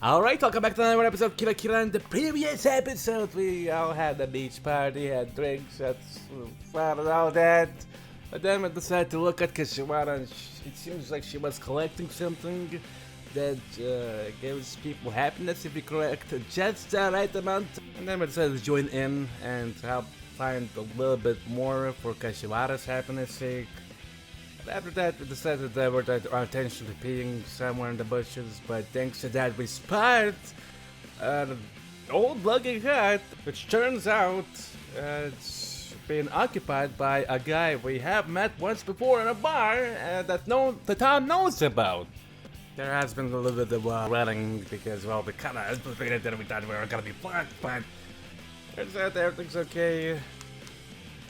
Alright, welcome back to another episode of Kira Kira. In the previous episode, we all had a beach party, had drinks, had fun and all that. But then we decided to look at Kashiwara, and it seems like she was collecting something that gives people happiness if you collect just the right amount. And then we decided to join in and help find a little bit more for Kashiwara's happiness sake. After that, we decided to divert our attention to peeing somewhere in the bushes, but thanks to that, we spotted an old logging hut, which turns out it's been occupied by a guy we have met once before in a bar that the town knows about. There has been a little bit of running because, well, we kind of anticipated that we thought we were gonna be fucked, but turns out everything's okay.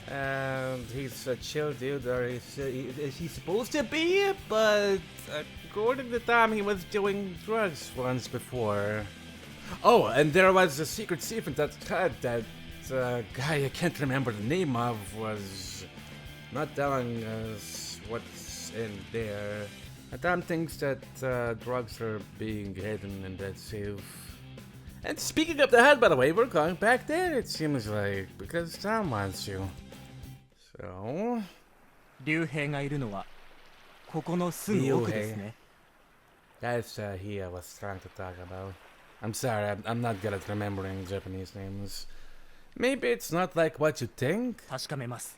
And he's a chill dude, or he's supposed to be, but according to Tom, he was doing drugs once before. Oh, and there was a secret safe in that hut that guy I can't remember the name of was not telling us what's in there. And Tom thinks that drugs are being hidden in that safe. And speaking of the hut, by the way, we're going back there, it seems like, because Tom wants you. So... 竜兵がいるのはここのすぐ奥ですね。 That's he I was trying to talk about. I'm sorry, I'm not good at remembering Japanese names. Maybe it's not like what you think? 確かめます。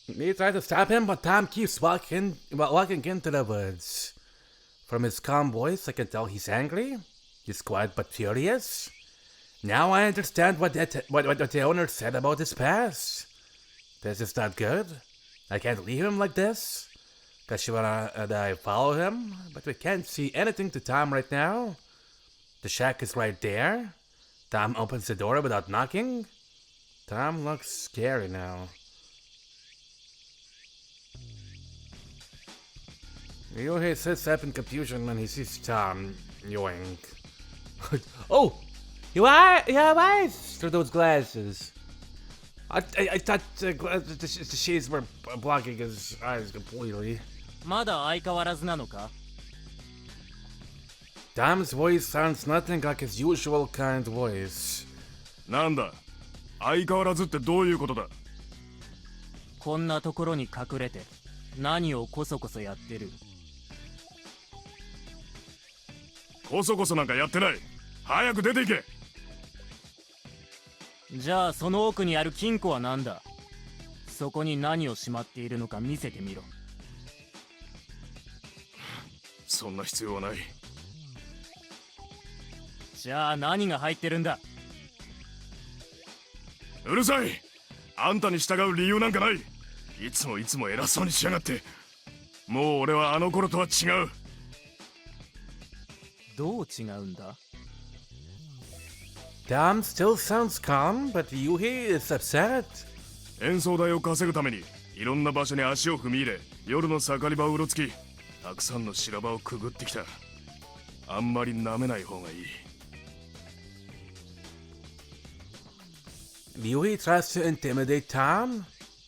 We try to stop him, but Tom keeps walking into the woods. From his calm voice, I can tell he's angry. He's quiet but furious. Now I understand what the owner said about his past. This is not good. I can't leave him like this. Kashiwara and I follow him, but we can't see anything to Tom right now. The shack is right there. Tom opens the door without knocking. Tom looks scary now. Ryuhei sits up in confusion when he sees Tom. Yoink. Oh! You have eyes through those glasses. I thought the shades were blocking his eyes completely. まだ相変わらずなのか? Tom's voice sounds nothing like his usual kind voice. なんだ? 相変わらずってどういうことだ? こんなところに隠れて何をこそこそやってる? こそこそなんかやってない。早く出て行け。じゃあその奥にある金庫は何だ? そこに何をしまっているのか見せてみろ。そんな必要はない。じゃあ何が入ってるんだ? うるさい。あんたに従う理由なんかない。いつも偉そうにしやがって。もう俺はあの頃とは違う。どう違うんだ? Tom still sounds calm, but Ryuhei is upset. 演奏代を稼ぐためにいろんな場所に足を踏み入れ、夜の盛り場をうろつき、たくさんの修羅場をくぐってきた。あんまり舐めない方がいい。Ryuhei tries to intimidate Tom.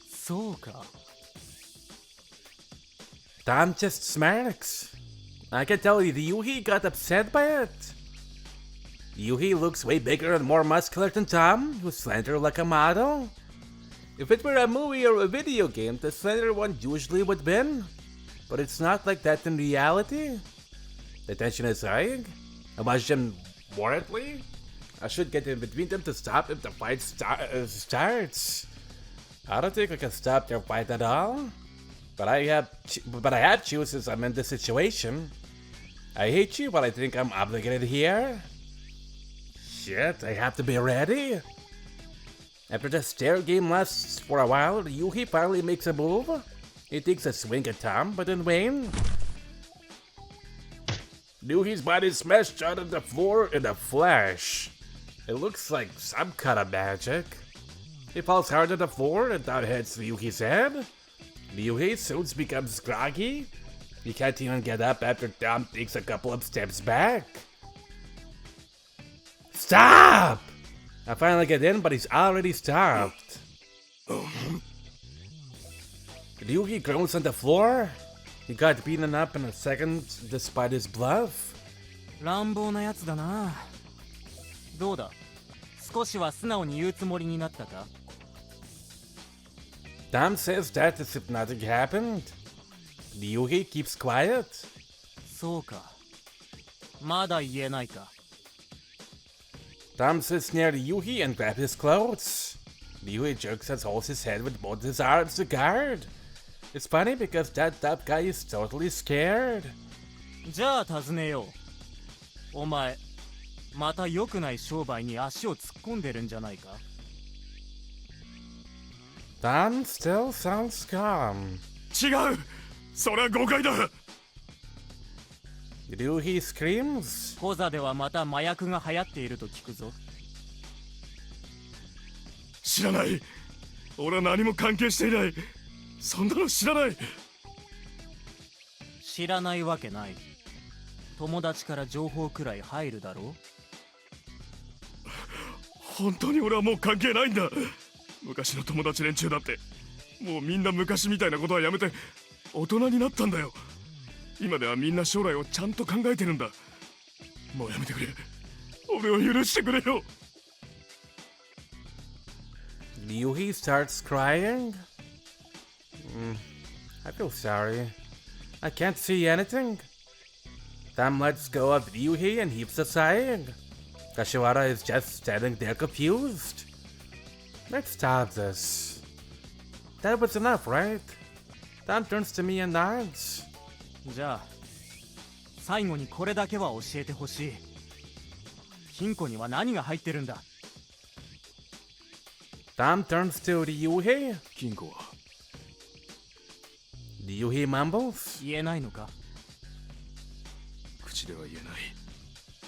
そうか。Tom just smirks. I can tell Ryuhei got upset by it. Ryuhei looks way bigger and more muscular than Tom, who's slender like a model. If it were a movie or a video game, the slender one usually would win. But it's not like that in reality. The tension is high. I watch them warrantly. I should get in between them to stop if the fight starts. I don't think I can stop their fight at all. But I have to since I'm in this situation. I hate you, but I think I'm obligated here. Shit, I have to be ready. After the stare game lasts for a while, Ryuhei finally makes a move. He takes a swing at Tom, but in vain. Ryuhei's body smashed out of the floor in a flash. It looks like some kind of magic. He falls hard on the floor and down hits Ryuhei's head. Ryuhei soon becomes groggy. He can't even get up after Tom takes a couple of steps back. Stop! I finally get in, but he's already stopped. Ryuhei groans on the floor. He got beaten up in a second despite his bluff. 乱暴なやつだな。どうだ、少しは素直に言うつもりになったか？ Dam says that the hypnotic happened. Ryuhi keeps quiet. そうか。まだ言えないか。Dam sits near Ryuhi and grabs his clothes. Ryuhi jerks and holds his head with both his arms to guard. It's funny because that tough guy is totally scared. じゃあ尋ねよう。お前、また良くない商売に足を突っ込んでるんじゃないか？ Dam still sounds calm. 違う、それは誤解だ。Ryuhi screams. コザではまた麻薬が流行っていると聞くぞ。知らない。俺は何も関係していない。そんなの知らない。知らないわけない。友達から情報くらい入るだろう。本当に俺はもう関係ないんだ。昔の友達連中だってもうみんな昔みたいなことはやめて大人になったんだよ。今ではみんな将来をちゃんと考えてるんだ。もうやめてくれ。俺を許してくれよ。Ryuhi starts crying. I feel sorry. I can't see anything. Dam lets go of Ryuhi and heaves a sigh. Kashiwara is just standing there confused. Let's stop this. That was enough, right? Dam turns to me and nods. じゃあ最後にこれだけは教えてほしい。金庫には何が入ってるんだ？ Dam turns to Ryuhi. 金庫は Ryuhi mumbles. 言えないのか？口では言えない。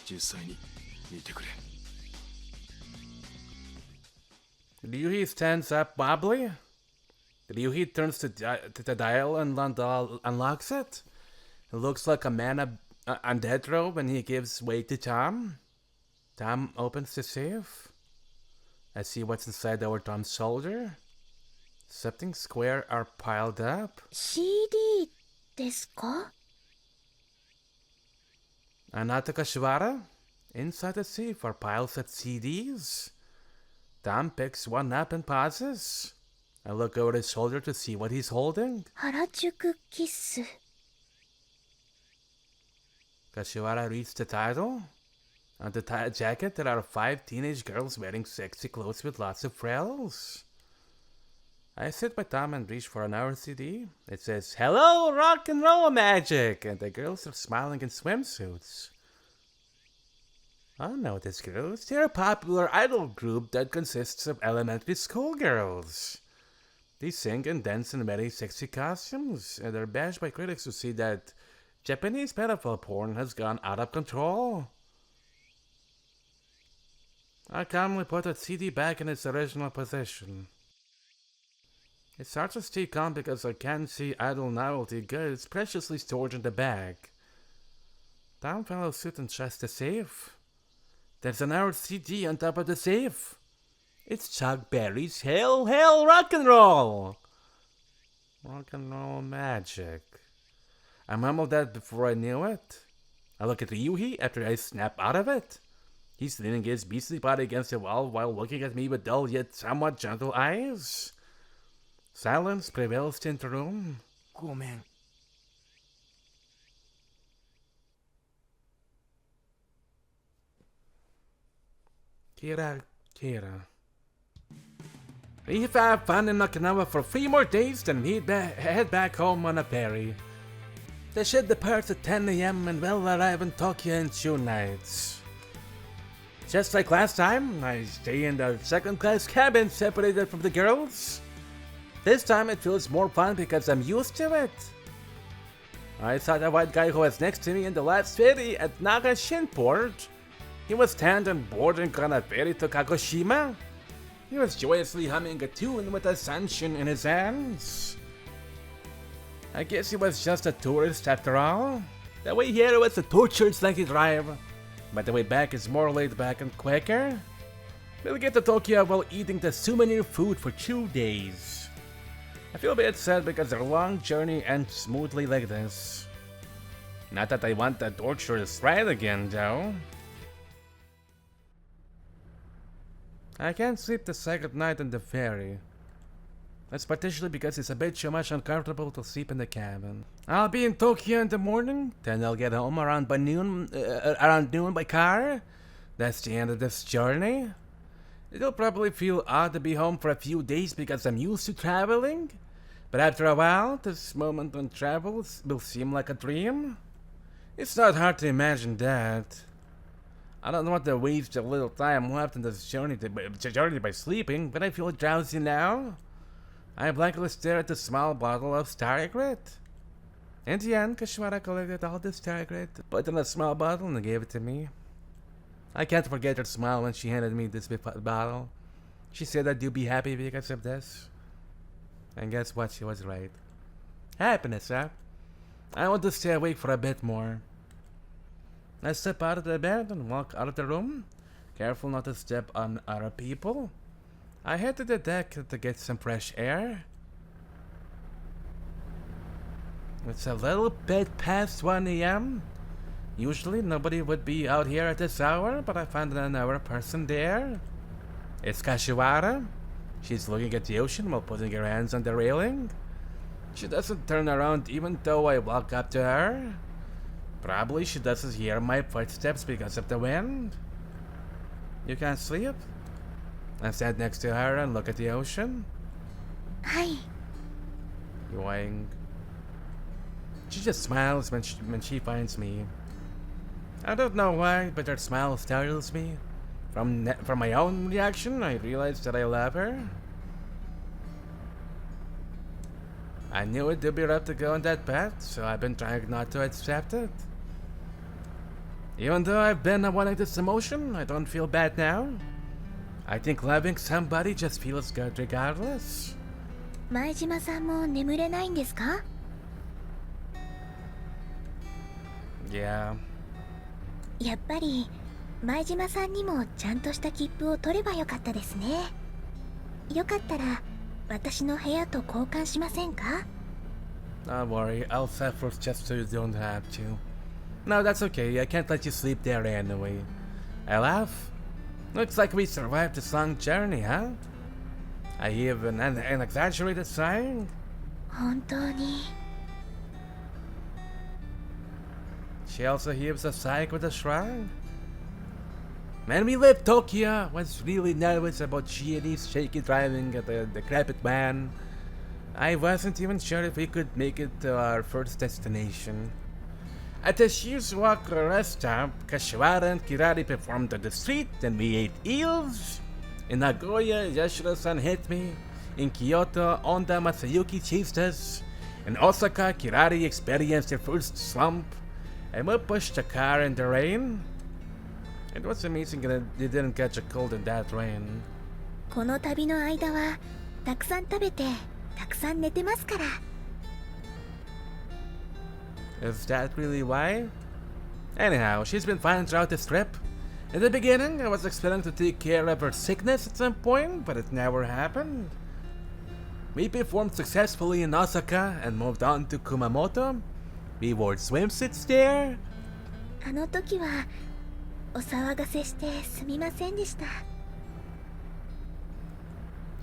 実際に見てくれ。Ryuhi stands up wobbly. Ryuhi turns to the dial and unlocks it. It looks like a man on death row when he gives way to Tom. Tom opens the safe. I see what's inside our Tom's shoulder. Something square are piled up. CD ですか？ Anata Kashiwara? Inside the safe are piles of CDs. Tom picks one up and pauses. I look over his shoulder to see what he's holding. 原宿キス。 Kashiwara reads the title. On the jacket, there are 5 teenage girls wearing sexy clothes with lots of frills. I sit by Tom and reach for another CD. It says, "Hello, rock and roll magic!" And the girls are smiling in swimsuits. I know these girls. They're a popular idol group that consists of elementary school girls. They sing and dance in very sexy costumes, and are bashed by critics who say that Japanese pedophile porn has gone out of control. I calmly put the CD back in its original position. It's hard to stay calm because I can't see idle novelty goods preciously stored in the bag. Tom follows suit and shuts the safe. There's another CD on top of the safe. It's Chuck Berry's Hail, Hail, Rock and Roll! Rock and roll magic. I mumbled that before I knew it. I look at Ryuhi after I snap out of it. He's leaning his beastly body against the wall while looking at me with dull yet somewhat gentle eyes. Silence prevails in the room. ごめん。 Kira. If I have fun in Okinawa for 3 more days, then head back home on a ferry. The ship departs at 10 a.m. and will arrive in Tokyo in 2 nights. Just like last time, I stay in the second-class cabin separated from the girls. This time it feels more fun because I'm used to it. I saw the white guy who was next to me in the last ferry at Naga Shinport. He was tanned and boarding on a ferry to Kagoshima. He was joyously humming a tune with a sanshin in his hands. I guess he was just a tourist after all. The way here was a tortured lengthy drive, but the way back is more laid back and quicker. We'll get to Tokyo while eating the souvenir food for 2 days. I feel a bit sad because their long journey ends smoothly like this. Not that I want the torturous ride again, though. I can't sleep the second night on the ferry. That's partially because it's a bit too much uncomfortable to sleep in the cabin. I'll be in Tokyo in the morning, then I'll get home around noon by car. That's the end of this journey. It'll probably feel odd to be home for a few days because I'm used to traveling. But after a while, this moment on travel will seem like a dream. It's not hard to imagine that. I don't want to waste a little time left in this journey by sleeping, but I feel drowsy now. I blankly stare at the small bottle of Stargrit. In the end, Kashwara collected all the Stargrit, put in a small bottle, and gave it to me. I can't forget her smile when she handed me this bottle. She said that you'd be happy because of this. And guess what? She was right. Happiness, huh? I want to stay awake for a bit more. I step out of the bed and walk out of the room, careful not to step on other people. I head to the deck to get some fresh air. It's a little bit past 1 a.m. Usually nobody would be out here at this hour, but I found another person there. It's Kashiwara. She's looking at the ocean while putting her hands on the railing. She doesn't turn around even though I walk up to her. Probably she doesn't hear my footsteps because of the wind. You can't sleep? I stand next to her and look at the ocean. Hi. Yoing. She just smiles when she finds me. I don't know why, but her smile startles me. From my own reaction, I realized that I love her. I knew it would be rough to go on that path, so I've been trying not to accept it. Even though I've been wanting this emotion, I don't feel bad now. I think loving somebody just feels good regardless. 前島さんも眠れないんですか？ Yeah. やっぱり前島さんにもちゃんとした切符を取ればよかったですね。よかったら私の部屋と交換しませんか？ Don't worry, I'll suffer just so you don't have to. No, that's okay. I can't let you sleep there anyway. I laugh. Looks like we survived this long journey, huh? I even an exaggerated sigh. 本当に。 She also heaves a sigh with a shrug. When we left Tokyo, I was really nervous about Shieri's shaky driving at the decrepit van. I wasn't even sure if we could make it to our first destination. At the Shizuoka rest stop, Kashiwara and Kirari performed on the street, and we ate eels. In Nagoya, Yashiro-san hit me. In Kyoto, Onda Masayuki chased us. In Osaka, Kirari experienced her first slump. And we pushed the car in the rain. It was amazing that they didn't catch a cold in that rain. この旅の間はたくさん食べてたくさん寝てますから。 Is that really why? Anyhow, she's been fine throughout this trip. In the beginning, I was expecting to take care of her sickness at some point, but it never happened. We performed successfully in Osaka and moved on to Kumamoto. We wore swimsuits there. あの時はお騒がせしてすみませんでした。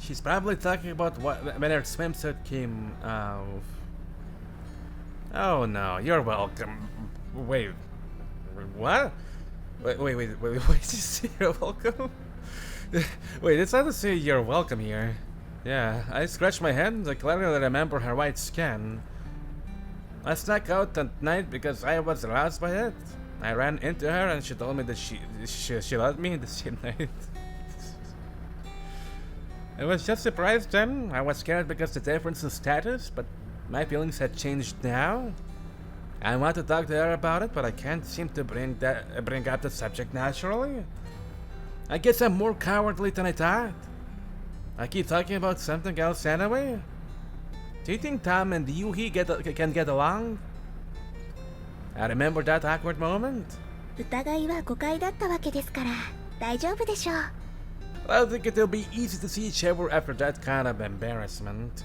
She's probably talking about when her swimsuit came off. Oh no, you're welcome. Wait, what? Wait, did you say you're welcome? Wait, it's not to say you're welcome here. Yeah, I scratched my head. I clearly remember her white skin. I snuck out at night because I was aroused by it. I ran into her and she told me that she loved me the same night. I was just surprised then. I was scared because the difference in status, but my feelings had changed now. I want to talk to her about it, but I can't seem to bring up the subject naturally. I guess I'm more cowardly than I thought. I keep talking about something else anyway. Do you think Tom and Yuhi can get along? I remember that awkward moment. 疑いは誤解だったわけですから大丈夫でしょう。 I don't think it'll be easy to see each other after that kind of embarrassment.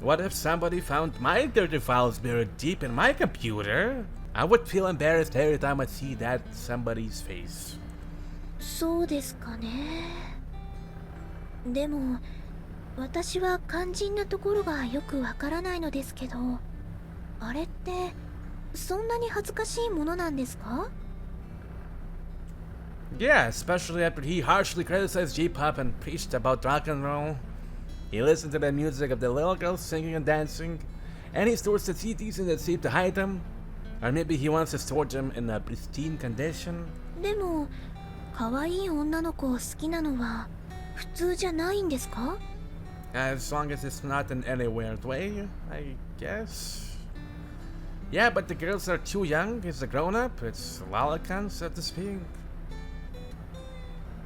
What if somebody found my dirty files buried deep in my computer? I would feel embarrassed every time I see that somebody's face. そうですかね。でも私は肝心なところがよくわからないのですけど、あれってそんなに恥ずかしいものなんですか？ Yeah, especially after he harshly criticized J-pop and preached about rock and roll. He listened to the music of the little girls singing and dancing, and he stores the CDs in the safe to hide them. Or maybe he wants to store them in a pristine condition. でも可愛い女の子を好きなのは普通じゃないんですか？ As long as it's not in any weird way, I guess. Yeah, but the girls are too young. He's a grown-up. It's lolicon, so to speak.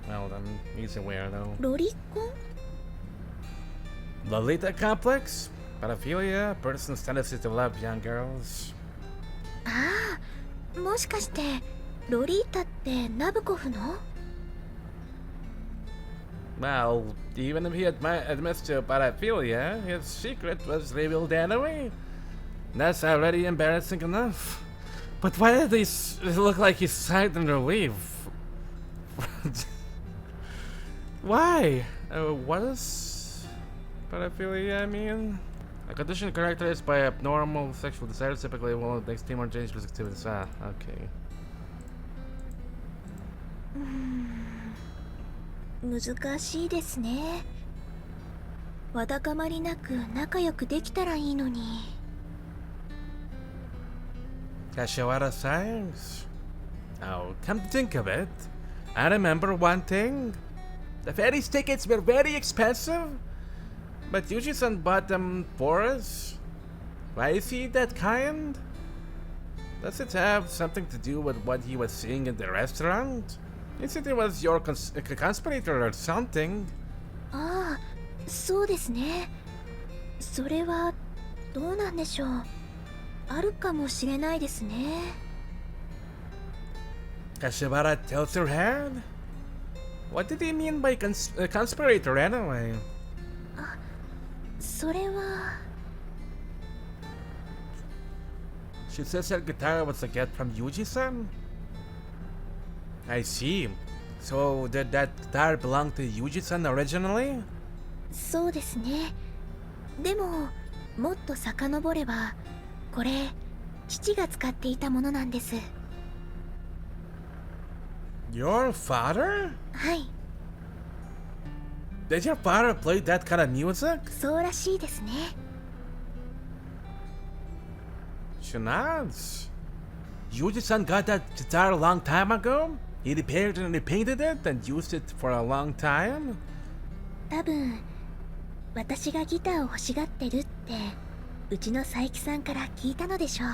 Well, then, he's a weirdo. ロリコン？ Lolita complex? Pedophilia? Person's tendency to love young girls? ああ、もしかしてロリータってナブコフの？ Well, even if he admits to pedophilia, his secret was revealed anyway. That's already embarrassing enough. But why did he look like he sighed in relief? Why? What is pedophilia, I mean? A condition characterized by abnormal sexual desires, typically one of the extreme or dangerous activities. Ah, okay. 難しいですね。わだかまりなく仲良くできたらいいのに。Kashiwara signs. Oh, come to think of it, I remember one thing. The ferry's tickets were very expensive, but Yuji-san bought them for us. Why is he that kind? Does it have something to do with what he was seeing in the restaurant? He said he was your conspirator or something. ああ、そうですね。それはどうなんでしょう。あるかもしれないですね。Kashiwara tilts her head. What did he mean by conspirator anyway? それは。 She says her guitar was a gift from Yuji-san? I see. So did that guitar belong to Yuji-san originally? そうですね。でももっと遡ればこれ父が使っていたものなんです。 Your father? はい、 Did your father play that kind of music? そうらしいですね。 She nods. Yuji-san got that guitar a long time ago? He repaired and repainted it and used it for a long time? 多分私がギターを欲しがってるってうちの佐伯さんから聞いたのでしょ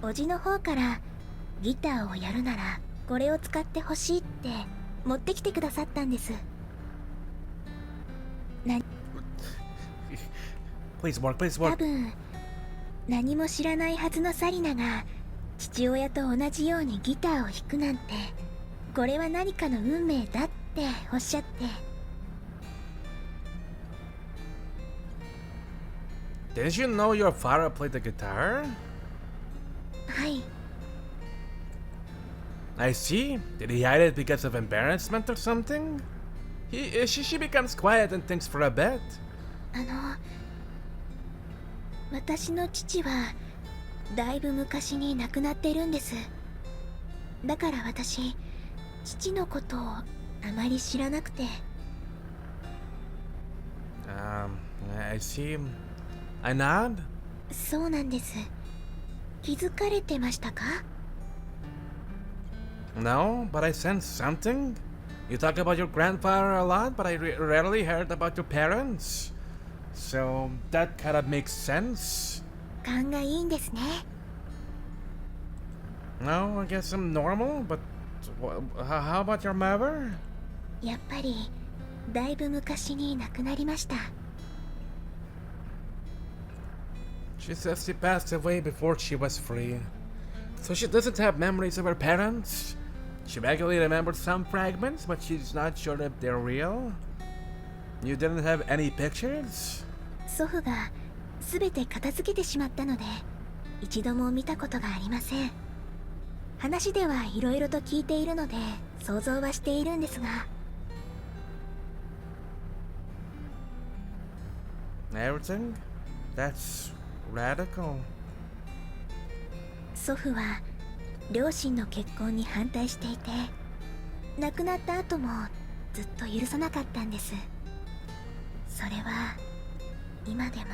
う。おじの方からギターをやるならこれを使ってほしいって持ってきてくださったんです。 Please work, please 多 work. 分何も知らないはずのサリナが父親と同じようにギターを弾くなんてこれは何かの運命だっておっしゃって。 Did you know your father played the guitar? はい、 I see. Did he hide it because of embarrassment or something? She becomes quiet and thinks for a bit. 私の父はだいぶ昔に亡くなってるんです。だから私父のことをあまり知らなくて。 I see. I nod. そうなんです。気づかれてましたか？ No, but I sense something. You talk about your grandfather a lot, but I rarely heard about your parents. So that kind of makes sense. 勘がいいんですね。 No, I guess I'm normal, but how about your mother? やっぱりだいぶ昔に亡くなりました。 She says she passed away before she was free. So she doesn't have memories of her parents. She vaguely remembers some fragments, but she's not sure if they're real. You didn't have any pictures? 祖父が全て片付けてしまったので一度も見たことがありません。話ではいろいろと聞いているので想像はしているんですが。 Everything? That's radical. 祖父は両親の結婚に反対していて、亡くなった後もずっと許さなかったんです。それは今でも。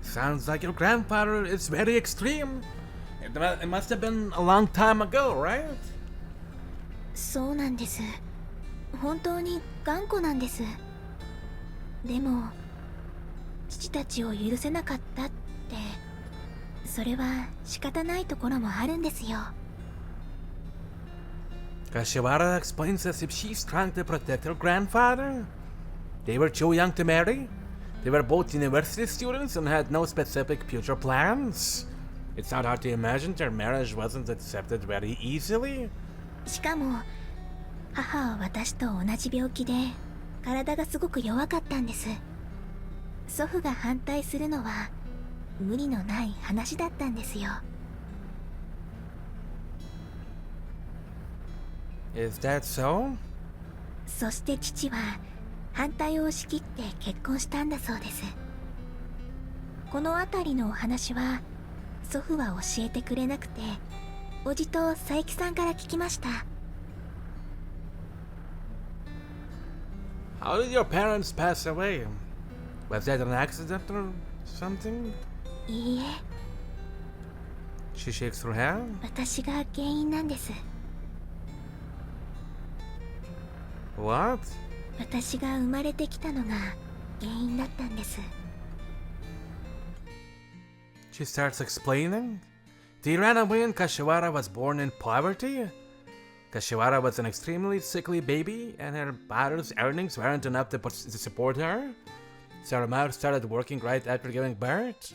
Sounds like your grandfather is very extreme. It must have been a long time ago, right? そうなんです。本当に頑固なんです。でも父たちを許せなかったって、それは仕方ないところもあるんですよ。 Kashiwara explains as if she's trying to protect her grandfather. They were too young to marry. They were both university students and had no specific future plans. It's not hard to imagine their marriage wasn't accepted very easily. しかも母は私と同じ病気で体がすごく弱かったんです。祖父が反対するのは無理のない話だったんですよ。 Is that so? そして父は反対を押し切って結婚したんだそうです。この辺りのお話は祖父は教えてくれなくて、叔父と佐伯さんから聞きました。 How did your parents pass away? Was that an accident or something? いいえ、 She shakes her head. 私が原因なんです。 What? 私が生まれてきたのが原因だったんです。 She starts explaining. They ran away and Kashiwara was born in poverty. Kashiwara was an extremely sickly baby and her father's earnings weren't enough to support her. So her mother started working right after giving birth.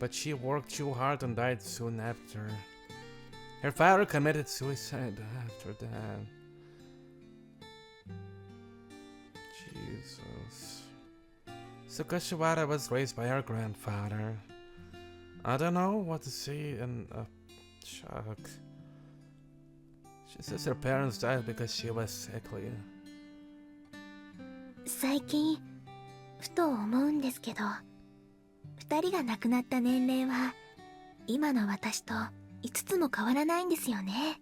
But she worked too hard and died soon after. Her father committed suicide after that. Jesus. So Kashiwara was raised by her grandfather. I don't know what to say in shock. She says her parents died because she was sickly. 最近ふと思うんですけど、二人が亡くなった年齢は今の私と5つも変わらないんですよね。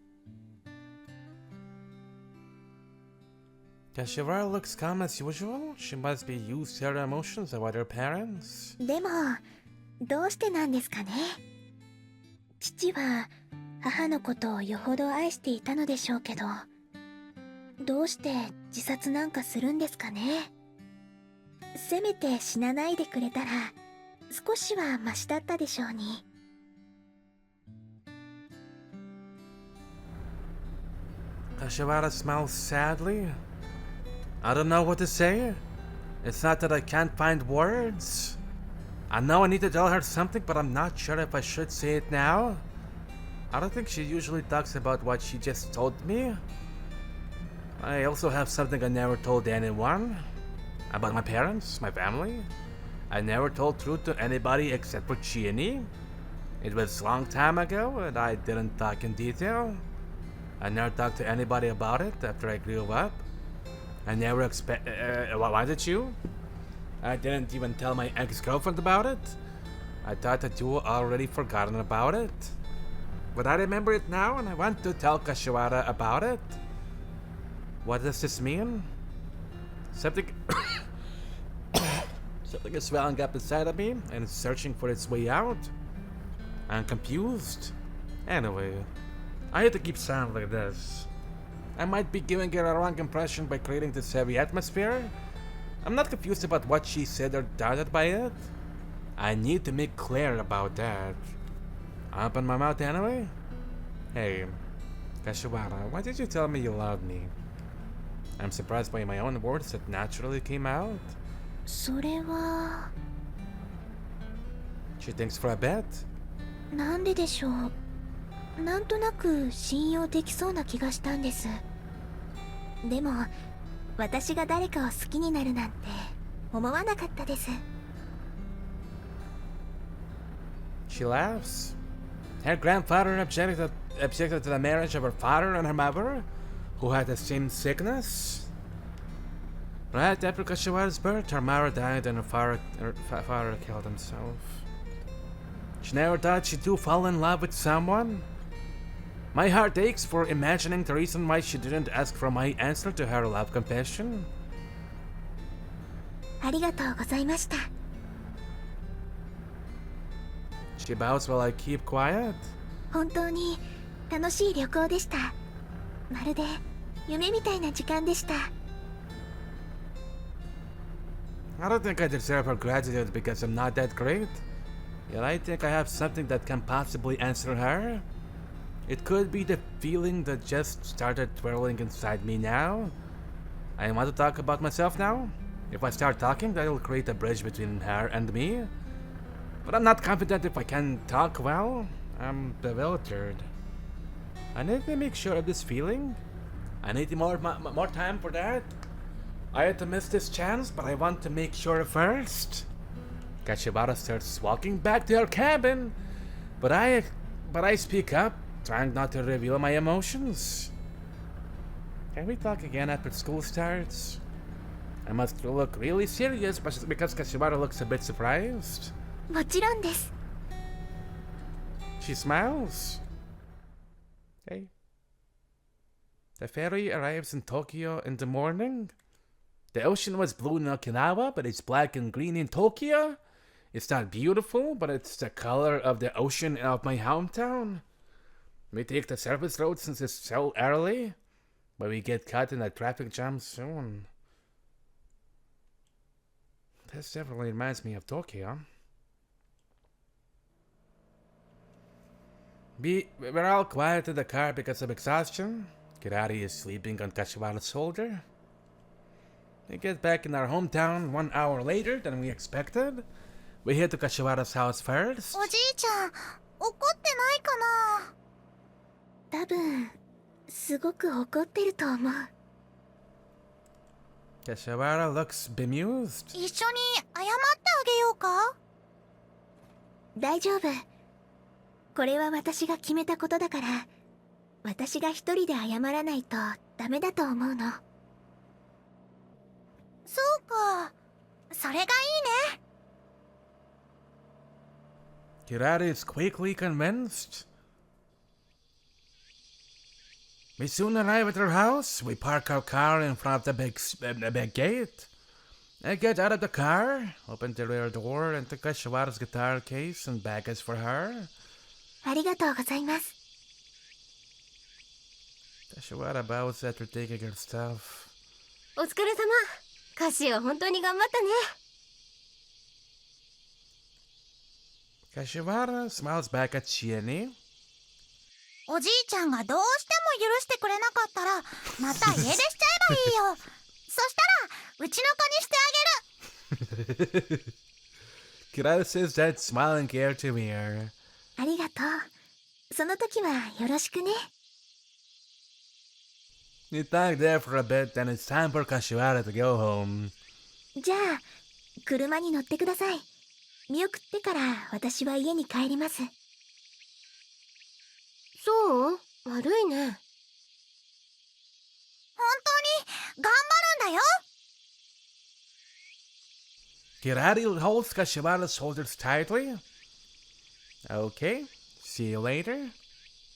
Kashiwara looks calm as usual. She must be used to her emotions about her parents. でもどうしてなんですかね。父は母のことをよほど愛していたのでしょうけど、どうして自殺なんかするんですかね。せめて死なないでくれたら少しはマシだったでしょうに。 Kashiwara smiles sadly. I don't know what to say. It's not that I can't find words. I know I need to tell her something, but I'm not sure if I should say it now. I don't think she usually talks about what she just told me. I also have something I never told anyone. About my parents, my family. I never told truth to anybody except for Chiani. It was a long time ago and I didn't talk in detail. I never talked to anybody about it after I grew up. I never why did you? I didn't even tell my ex-girlfriend about it. I thought that you already forgotten about it. But I remember it now and I want to tell Kashiwara about it. What does this mean? Something something is swelling up inside of me and it's searching for its way out. I'm confused. Anyway, I hate to keep sounding like this. I might be giving her a wrong impression by creating this heavy atmosphere. I'm not confused about what she said or doubted by it. I need to make clear about that. I open my mouth anyway? Hey, Kashiwara, why did you tell me you loved me? I'm surprised by my own words that naturally came out. それは She thinks for a bit. なんででしょう。なんとなく信用できそうな気がしたんです。でも私が誰かを好きになるなんて思わなかったです。 She laughs. Her grandfather objected to the marriage of her father and her mother, who had the same sickness. Right after Kashiwara's birth, her mother died and her father killed himself. She never thought she'd do fall in love with someone. My heart aches for imagining the reason why she didn't ask for my answer to her love confession. ありがとうございました。 She bows while I keep quiet. 本当に楽しい旅行でした。まるで夢みたいな時間でした。 I don't think I deserve her gratitude because I'm not that great. Yet I think I have something that can possibly answer her. It could be the feeling that just started twirling inside me now. I want to talk about myself now. If I start talking, that will create a bridge between her and me. But I'm not confident if I can talk well. I'm bewildered. I need to make sure of this feeling. I need more time for that. I had to miss this chance, but I want to make sure first. Kashiwara starts walking back to her cabin, but I speak up, trying not to reveal my emotions. Can we talk again after school starts? I must look really serious because Kashiwara looks a bit surprised. もちろんです。 She smiles. Okay. The ferry arrives in Tokyo in the morning. The ocean was blue in Okinawa, but it's black and green in Tokyo. It's not beautiful, but it's the color of the ocean of my hometown. We take the surface road since it's so early, but we get caught in a traffic jam soon. This definitely reminds me of Tokyo. We're all quiet in the car because of exhaustion. Kirari is sleeping on Kashiwara's shoulder. We get back in our hometown 1 hour later than we expected. We head to Kashiwara's house first. おじいちゃん、怒ってないかな。多分、すごく怒ってると思う。Kashiwara looks bemused. 一緒に謝ってあげようか。大丈夫。これは私が決めたことだから、私が一人で謝らないとダメだと思うの。そうか、それがいいね。Kirari is quickly convinced. We soon arrive at her house. We park our car in front of the big gate. I get out of the car, open the rear door, and take Kashiwara's guitar case and baggage for her. ありがとうございます。 Kashiwara bows after taking her stuff. お疲れ様。歌詞を本当に頑張ったね。Kashiwara smiles back at Chieni. おじいちゃんがどうしても許してくれなかったら、また家出しちゃえばいいよ。そしたら、うちの子にしてあげる。Kirari says that, smiling ear to ear. ありがとう。その時はよろしくね。We talk there for a bit, and it's time for Kashiwara to go home. じゃあ、車に乗ってください。見送ってから私は家に帰ります。そう？悪いね。本当に頑張るんだよ。Kirari holds Kashiwara's shoulders tightly. Okay, see you later.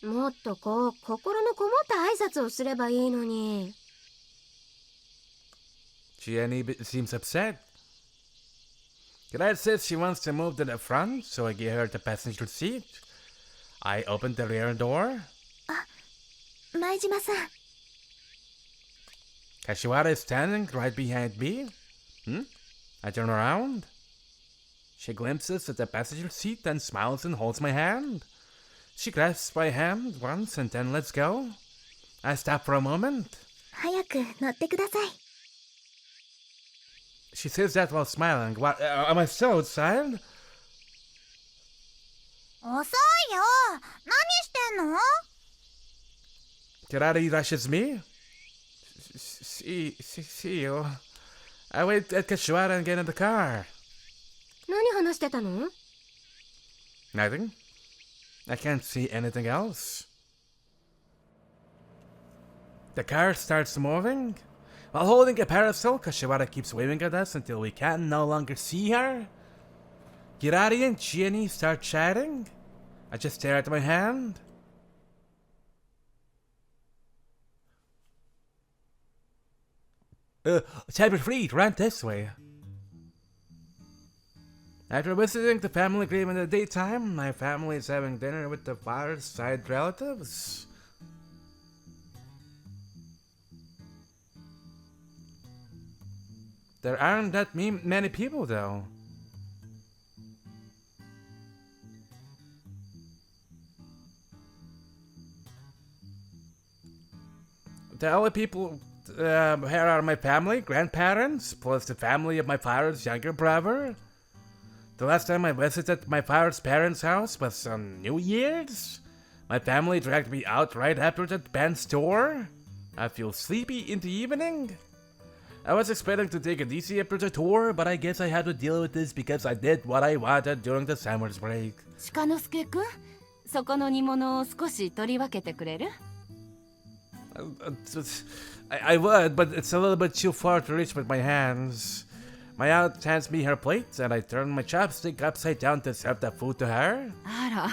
もっと心のこもった挨拶をすればいいのに。Chieni seems upset. Kirari says she wants to move to the front, so I give her the passenger seat. I open the rear door. 前島さん。Kashiwara is standing right behind me. I turn around. She glimpses at the passenger seat and smiles and holds my hand. She grasps my hand once and then lets go. I stop for a moment. 早く乗ってください。She says that while smiling. What? Am I so outside? 遅いよ。何してんの？ Kirari rushes me. See you. I wait at Kashiwara and get in the car. 何話してたの？ Nothing. I can't see anything else. The car starts moving. While holding a parasol, Kashiwara keeps waving at us until we can no longer see her. Kirari and Chiani start chatting. I just stare at my hand. Cyber Fleet, run this way. After visiting the family grave in the daytime, my family is having dinner with the father's side relatives. There aren't that many people though. The only people here are my family, grandparents, plus the family of my father's younger brother. The last time I visited my father's parents' house was on New Year's. My family dragged me out right after the band's tour. I feel sleepy in the evening. I was expecting to take it easy after the tour, but I guess I had to deal with this because I did what I wanted during the summer's break. 鹿之助くん、そこの煮物を少し取り分けてくれる？ I would, but it's a little bit too far to reach with my hands. My aunt hands me her plate, and I turn my chopstick upside down to serve the food to her. あら、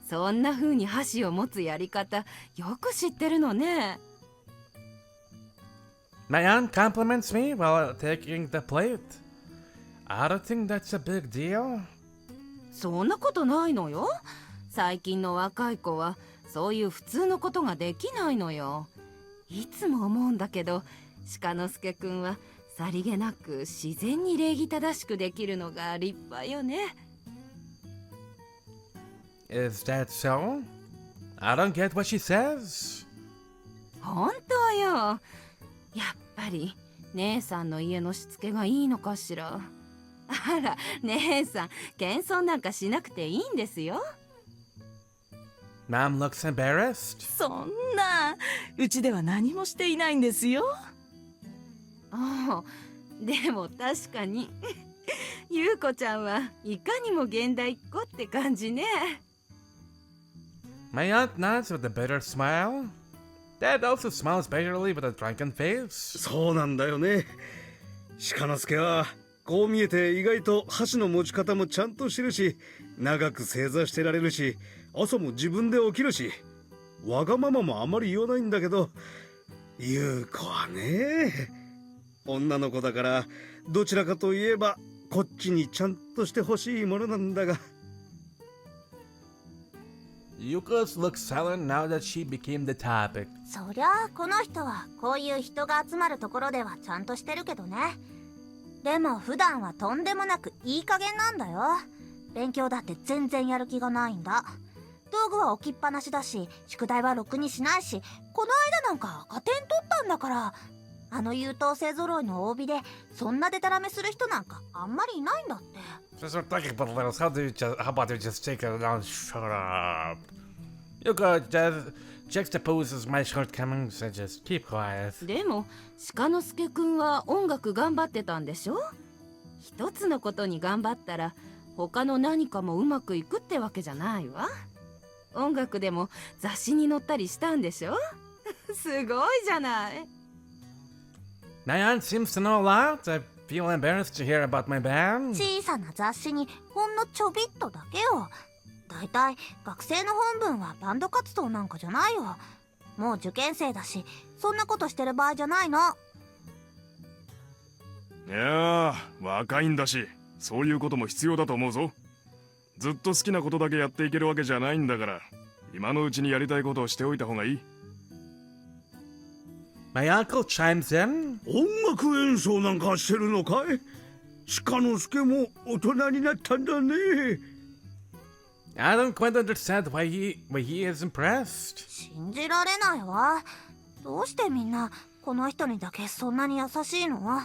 そんな風に箸を持つやり方、よく知ってるのね。My aunt compliments me while taking the plate. I don't think that's a big deal. そんなことないのよ。最近の若い子はそういう普通のことができないのよ。いつも思うんだけど、鹿之助くんはさりげなく自然に礼儀正しくできるのが立派よね。Is that so? I don't get what she says. 本当よ。やっぱり姉さんの家のしつけがいいのかしら。あら、姉さん、謙遜なんかしなくていいんですよ。Mom looks embarrassed. そんな、うちでは何もしていないんですよ。ああ、でも確かに優子ちゃんはいかにも現代っ子って感じね。My aunt nods with a bitter smile. Dad also smiles bitterly with a drunken face. そうなんだよね。鹿之助はこう見えて意外と箸の持ち方もちゃんとしてるし、長く正座してられるし、朝も自分で起きるし、わがままもあまり言わないんだけど、優子はね、女の子だからどちらかといえばこっちにちゃんとしてほしいものなんだが。Yuko looks silent now that she became the topic. そりゃあこの人はこういう人が集まるところではちゃんとしてるけどね。でも普段はとんでもなくいい加減なんだよ。勉強だって全然やる気がないんだ。道具は置きっぱなしだし、宿題はろくにしないし、この間なんか赤点取ったんだから。あの優等生揃いの OB でそんなデタラメする人なんかあんまりいないんだって。 Just we're talking about littles. How about you just take it down? Shut up. Yuko just juxtaposes my shortcomings and just keep quiet. でも鹿之助くんは音楽頑張ってたんでしょ。一つのことに頑張ったら他の何かもうまくいくってわけじゃないわ。音楽でも雑誌に載ったりしたんでしょ。すごいじゃない。My aunt seems to know a lot. I feel embarrassed to hear about my band. 小さな雑誌にほんのちょびっとだけよ。だいたい学生の本分はバンド活動なんかじゃないよ。もう受験生だし、そんなことしてる場合じゃないの。いやー、若いんだしそういうことも必要だと思うぞ。ずっと好きなことだけやっていけるわけじゃないんだから、今のうちにやりたいことをしておいた方がいい。My uncle chimes in. 音楽演奏なんかしてるのかい？鹿之助も大人になったんだね。I don't quite understand why he is impressed. 信じられないわ。どうしてみんなこの人にだけそんなに優しいの？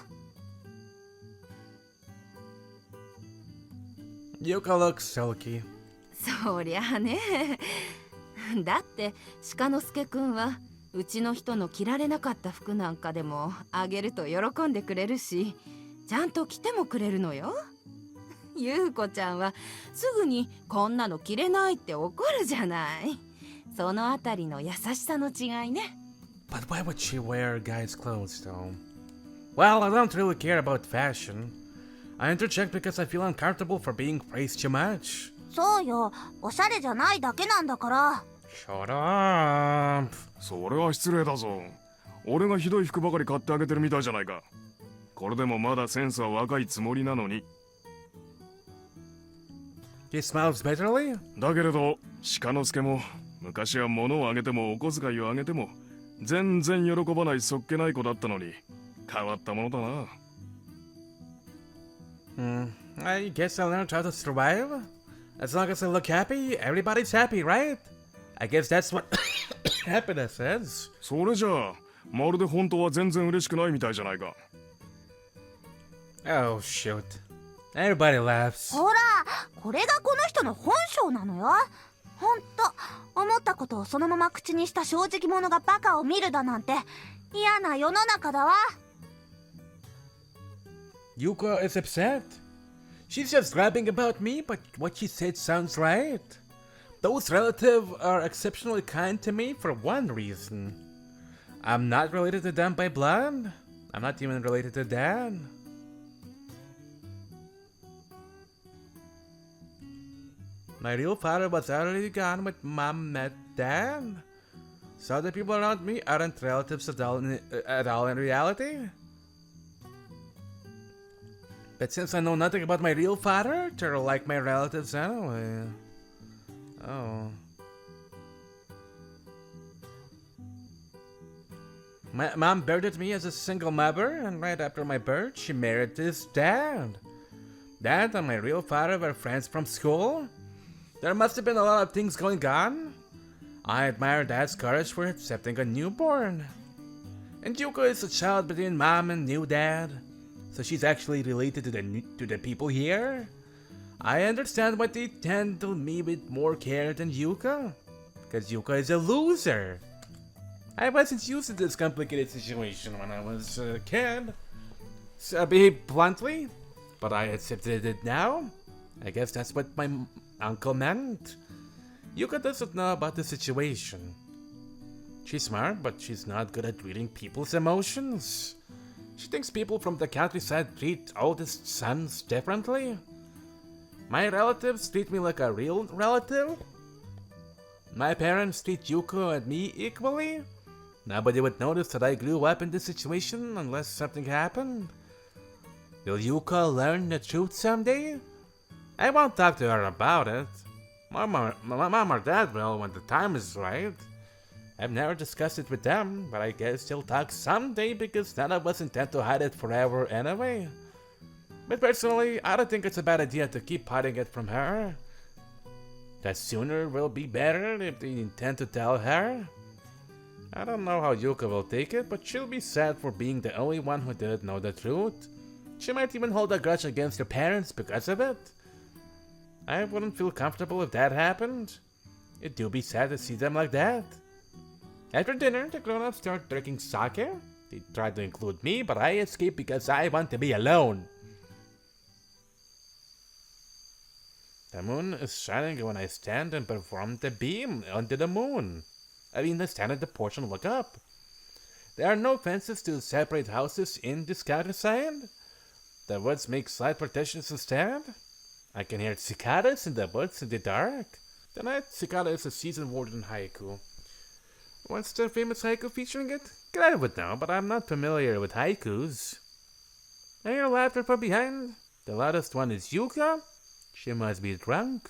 Yuko looks sulky. そりゃあね。だって鹿之助くんはうちの人の着られなかった服なんかでもあげると喜んでくれるし、ちゃんと着てもくれるのよ。ゆうこちゃんはすぐにこんなの着れないって怒るじゃない。そのあたりの優しさの違いね。But why would she wear guys' clothes though? Well, I don't really care about fashion. I interject because I feel uncomfortable for being praised too much. そうよ、おしゃれじゃないだけなんだから。Shut up. それは失礼だぞ。俺がひどい服ばかり買ってあげてるみたいじゃないか。これでもまだセンスは若いつもりなのに。He smiles bitterly? だけれど鹿之助も昔は物をあげてもお小遣いをあげても全然喜ばないそっけない子だったのに変わったものだな。I guess I'll learn how to survive. As long as I look happy, everybody's happy, right? I guess that's what happiness is. それじゃあまるで本当は全然嬉しくないみたいじゃないか。Oh, shoot. Everybody laughs. ほら、これがこの人の本性なのよ。ほんと、思ったことをそのまま口にした正直者がバカを見るだなんて嫌な世の中だわ。Yuka is upset. She's just grabbing about me, but what she said sounds right. Those relatives are exceptionally kind to me for one reason. I'm not related to them by blood. I'm not even related to Dad. My real father was already gone when Mom met Dad. So the people around me aren't relatives at all in reality. But since I know nothing about my real father, they're like my relatives anyway. Oh. My mom birthed me as a single mother, and right after my birth, she married his dad. Dad and my real father were friends from school. There must have been a lot of things going on. I admire Dad's courage for accepting a newborn. And Yuko is a child between Mom and new Dad, so she's actually related to the people here. I understand why they handle me with more care than Yuka, because Yuka is a loser. I wasn't used to this complicated situation when I was a kid. So I behave bluntly, but I accepted it now. I guess that's what my uncle meant. Yuka doesn't know about the situation. She's smart, but she's not good at reading people's emotions. She thinks people from the countryside treat oldest sons differently. My relatives treat me like a real relative. My parents treat Yuko and me equally. Nobody would notice that I grew up in this situation unless something happened. Will Yuko learn the truth someday? I won't talk to her about it. My mom or dad will when the time is right. I've never discussed it with them, but I guess they'll talk someday because none of us intend to hide it forever anyway. But personally, I don't think it's a bad idea to keep hiding it from her. The sooner will be better if they intend to tell her. I don't know how Yuka will take it, but she'll be sad for being the only one who didn't know the truth. She might even hold a grudge against her parents because of it. I wouldn't feel comfortable if that happened. It do be sad to see them like that. After dinner, the grown-ups start drinking sake. They try to include me, but I escape because I want to be alone. The moon is shining when I stand and perform the beam onto the moon. I stand at the porch and look up. There are no fences to separate houses in this countryside. The woods make slight partitions instead. I can hear cicadas in the woods in the dark. The night cicada is a season-warden haiku. What's the famous haiku featuring it? I would know, but I'm not familiar with haikus. I hear laughter from behind. The loudest one is Yuka. She must be drunk.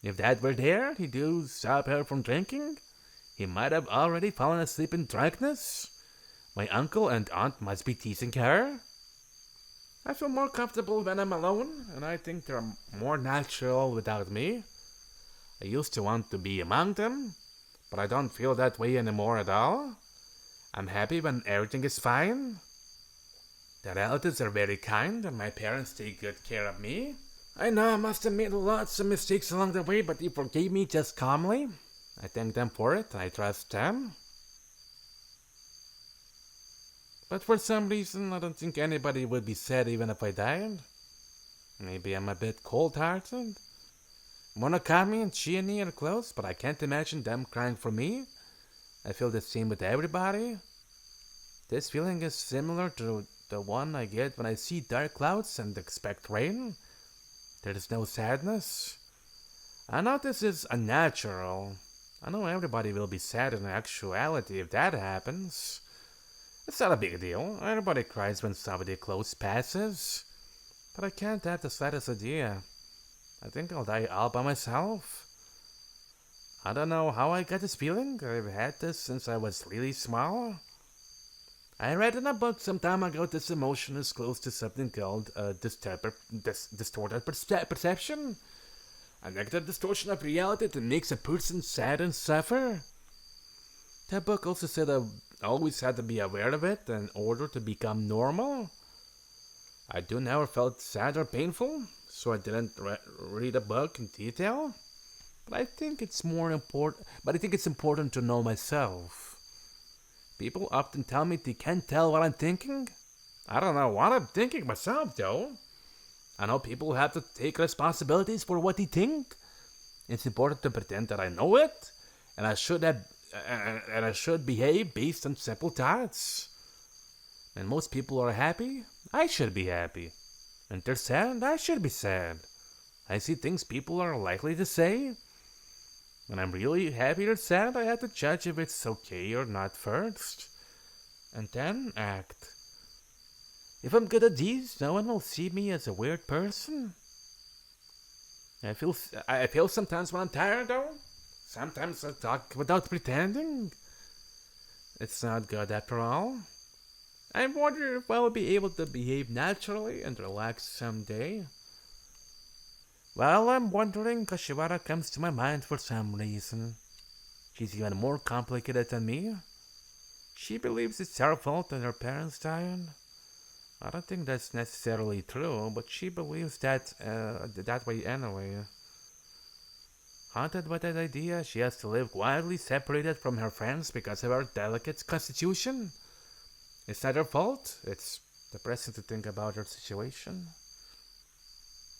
If Dad were there, he'd stop her from drinking. He might have already fallen asleep in drunkenness. My uncle and aunt must be teasing her. I feel more comfortable when I'm alone, and I think they're more natural without me. I used to want to be among them, but I don't feel that way anymore at all. I'm happy when everything is fine. The relatives are very kind, and my parents take good care of me. I know I must have made lots of mistakes along the way, but they forgave me just calmly. I thank them for it. I trust them. But for some reason, I don't think anybody would be sad even if I died. Maybe I'm a bit cold-hearted. Monokami and Chiani are close, but I can't imagine them crying for me. I feel the same with everybody. This feeling is similar to the one I get when I see dark clouds and expect rain. There is no sadness. I know this is unnatural. I know everybody will be sad in actuality if that happens. It's not a big deal. Everybody cries when somebody close passes. But I can't have the slightest idea. I think I'll die all by myself. I don't know how I got this feeling. I've had this since I was really small. I read in a book some time ago this emotion is close to something called distorted perception. A negative distortion of reality that makes a person sad and suffer. That book also said I always had to be aware of it in order to become normal. I never felt sad or painful, so I didn't read a book in detail. But I think it's important to know myself. People often tell me they can't tell what I'm thinking. I don't know what I'm thinking myself, though. I know people have to take responsibilities for what they think. It's important to pretend that I know it, and I should behave based on simple thoughts. When most people are happy, I should be happy. When they're sad, I should be sad. I see things people are likely to say. When I'm really happy or sad, I have to judge if it's okay or not first, and then act. If I'm good at these, no one will see me as a weird person. I feel sometimes when I'm tired, though. Sometimes I talk without pretending. It's not good after all. I wonder if I'll be able to behave naturally and relax someday. Well, I'm wondering, Kashiwara comes to my mind for some reason. She's even more complicated than me. She believes it's her fault that her parents died. I don't think that's necessarily true, but she believes that way anyway. Haunted by that idea, she has to live quietly separated from her friends because of her delicate constitution. It's not her fault. It's depressing to think about her situation.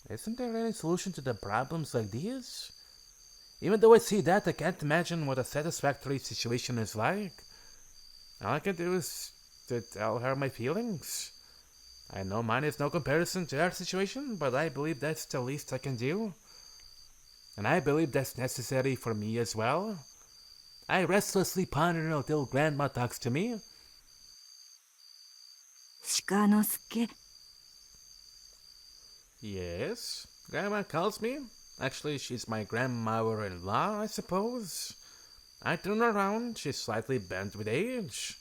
Isn't there any solution to the problems like these? Even though I see that, I can't imagine what a satisfactory situation is like. All I can do is to tell her my feelings. I know mine is no comparison to her situation, but I believe that's the least I can do. And I believe that's necessary for me as well. I restlessly ponder until Grandma talks to me. 鹿之助 Yes, Grandma calls me. Actually, she's my grandmother-in-law, I suppose. I turn around, she's slightly bent with age.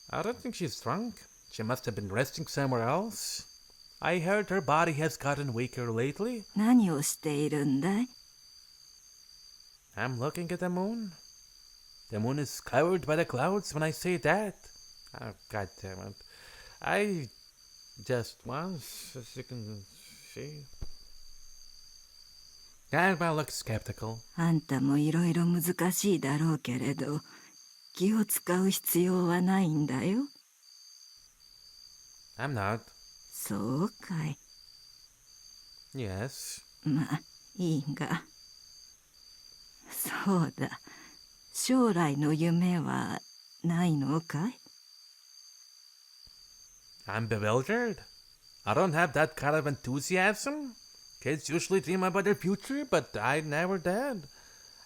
I don't think she's drunk. She must have been resting somewhere else. I heard her body has gotten weaker lately. 何をしているんだい I'm looking at the moon. The moon is covered by the clouds when I say that. Oh, God damn it. I just was, as you can see. Grandma looks skeptical. あんたもいろいろ難しいだろうけれど気を使う必要はないんだよ I'm not. そうかい Yes. まあいいがそうだ将来の夢はないのかい I'm bewildered. I don't have that kind of enthusiasm. Kids usually dream about their future, but I never did.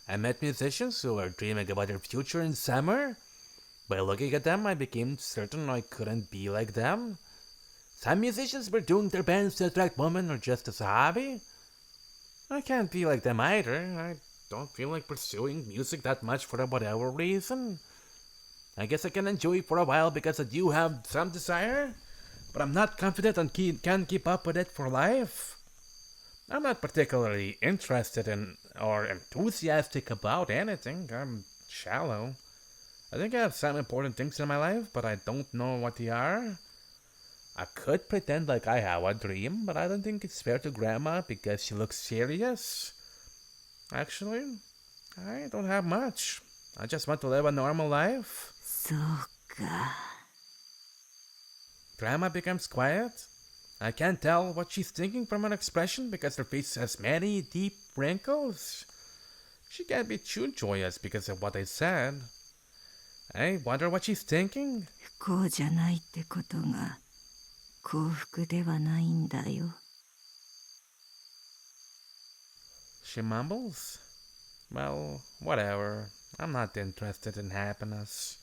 I met musicians who were dreaming about their future in summer. By looking at them, I became certain I couldn't be like them. Some musicians were doing their bands to attract women or just as a hobby. I can't be like them either. I don't feel like pursuing music that much for whatever reason. I guess I can enjoy it for a while because I do have some desire, but I'm not confident and can't keep up with it for life. I'm not particularly interested in or enthusiastic about anything. I'm shallow. I think I have some important things in my life, but I don't know what they are. I could pretend like I have a dream, but I don't think it's fair to Grandma because she looks serious. Actually, I don't have much. I just want to live a normal life. そうか。 Grandma becomes quiet. I can't tell what she's thinking from her expression because her face has many deep wrinkles. She can't be too joyous because of what I said. I wonder what she's thinking. 不幸じゃないってことが幸福ではないんだよ。 She mumbles. Well, whatever. I'm not interested in happiness.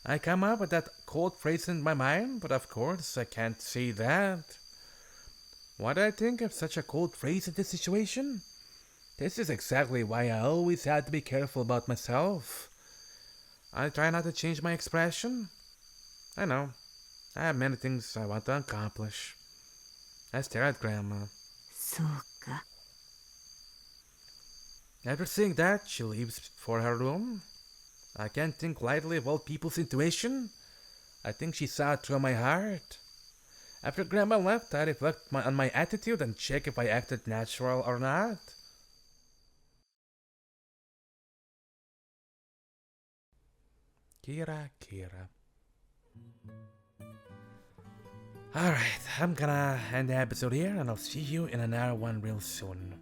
I come up with that cold phrase in my mind, but of course I can't say that. Why do I think of such a cold phrase in this situation? This is exactly why I always had to be careful about myself. I try not to change my expression. I know. I have many things I want to accomplish. I stare at Grandma. そうか。 After seeing that, she leaves for her room. I can't think lightly of old people's intuition. I think she saw through my heart. After Grandma left, I reflect on my attitude and check if I acted natural or not. Kira. Alright, I'm gonna end the episode here and I'll see you in another one real soon.